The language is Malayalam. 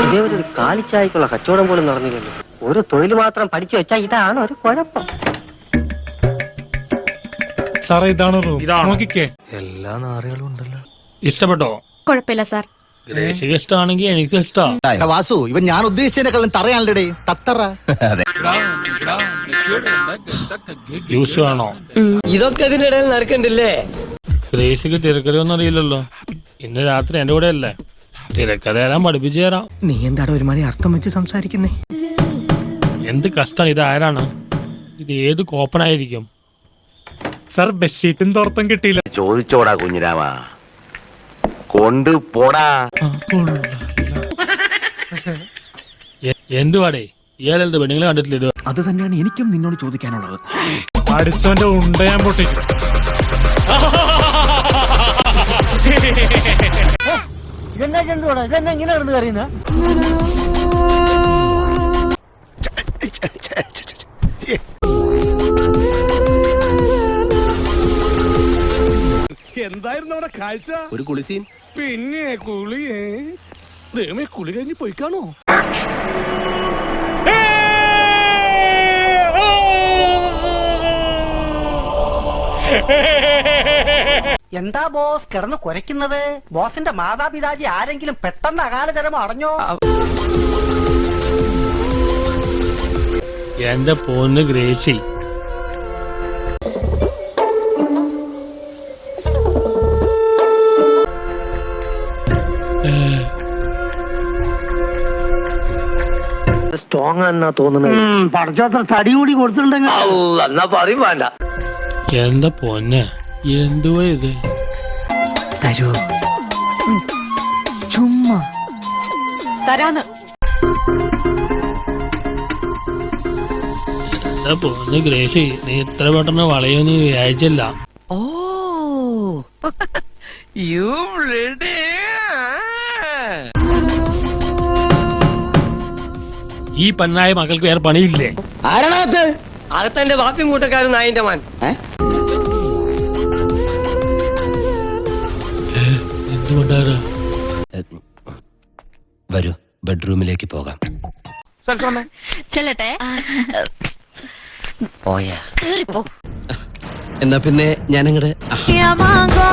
ഇതേപോലെ ഒരു കാലിച്ചായ്ക്കുള്ള കച്ചവടം പോലും നടന്നില്ലല്ലോ. ഒരു തൊഴിൽ മാത്രം പഠിച്ചു വെച്ചാൽ ഇതാണ് ഒരു കുഴപ്പം. സാറേ ഇതാണ് റൂം. ഇതാണ്. നോക്കിക്കേ. എല്ലാ നാറുകളും ഉണ്ടല്ലോ. ഇഷ്ടപ്പെട്ടോ? കുഴപ്പമില്ല സാർ. ഗ്രേസിക്ക് ഇഷ്ടമാണെങ്കിൽ എനിക്ക് ഇഷ്ടമാണ്. വാസു, ഇവൻ ഞാൻ ഉദ്ദേശിച്ചതിനെക്കാളും തറയാണല്ലേ തത്തറ. ജ്യൂസ് വേണോ? ഇതൊക്കെ ഇതിനിടയിൽ നടക്കണ്ടില്ലേ? ഗ്രേസിക്ക് തിരക്കഥയൊന്നും അറിയില്ലല്ലോ. ഇന്ന് രാത്രി എന്റെ കൂടെ അല്ലേ, തിരക്കഥ എല്ലാം പഠിപ്പിച്ചു തരാം. നീ എന്താടോ ഒരു മണി അർത്ഥം വെച്ച് സംസാരിക്കുന്നേ? എന്ത് കഷ്ടമാണ്. ഇത് ആരാണ്? ഇത് ഏത് കോപ്പനായിരിക്കും? സാർ ബെഡ്ഷീറ്റും തോർത്തും കിട്ടിയില്ല. ചോദിച്ചോടാ കുഞ്ഞിരാമ, കൊണ്ടുപോടാ. എന്തുവാടേ ഇയാളെന്ത് പെണ്ണുങ്ങളെ കണ്ടിട്ടില്ല ഇത്? അത് തന്നെയാണ് എനിക്കും നിന്നോട് ചോദിക്കാനുള്ളത്. അടിച്ചവന്റെ ഉണ്ട ഞാൻ പൊട്ടിക്കും. ഇതെന്നാ ചെന്തോടാ, ഇതെന്നാ ഇങ്ങനെ നടന്ന് കറിയുന്ന? എന്തായിരുന്നു അവിടെ കാഴ്ച? ഒരു കുളിസീൻ. പിന്നെ കുളിയേ ദൈവമേ, കുളി കഴിഞ്ഞ് പോയിക്കാണോ? എന്താ ബോസ് കിടന്ന് കുരയ്ക്കുന്നത്? ബോസിന്റെ മാതാപിതാജി ആരെങ്കിലും പെട്ടെന്ന് അകാലചരമം അടഞ്ഞോ? എന്റെ പൊന്ന് ഗ്രേസി, സ്ട്രോങ് എന്നാ തോന്നുന്നത്. പഠിച്ചത്ര തടി കൂടി കൊടുത്തിട്ടുണ്ടെങ്കിൽ എന്നാ പറയും വേണ്ട. എന്താ പൊന്നെ, എന്തുവാ ഇത്? തരൂ, ചുമ്മാ തരാന്ന്. എന്റെ പൊന്ന് ഗ്രേസി, നീ ഇത്ര പെട്ടെന്ന് വളയൊന്നും വിചാരിച്ചില്ല. ഓ യു റെഡി? ഈ പെണ്ണായ മകൾക്ക് വേറെ പണിയില്ലേ? ആരാണകത്ത്? അകത്തെന്റെ വാപ്പിയും കൂട്ടക്കാരൻ നായിന്റെ മാൻ. എന്തുകൊണ്ടാ? വരൂ, ബെഡ്റൂമിലേക്ക് പോകാം. ചെല്ലട്ടെ. പോയാ എന്നാ പിന്നെ ഞാനങ്ങട് യാമാങ്കോ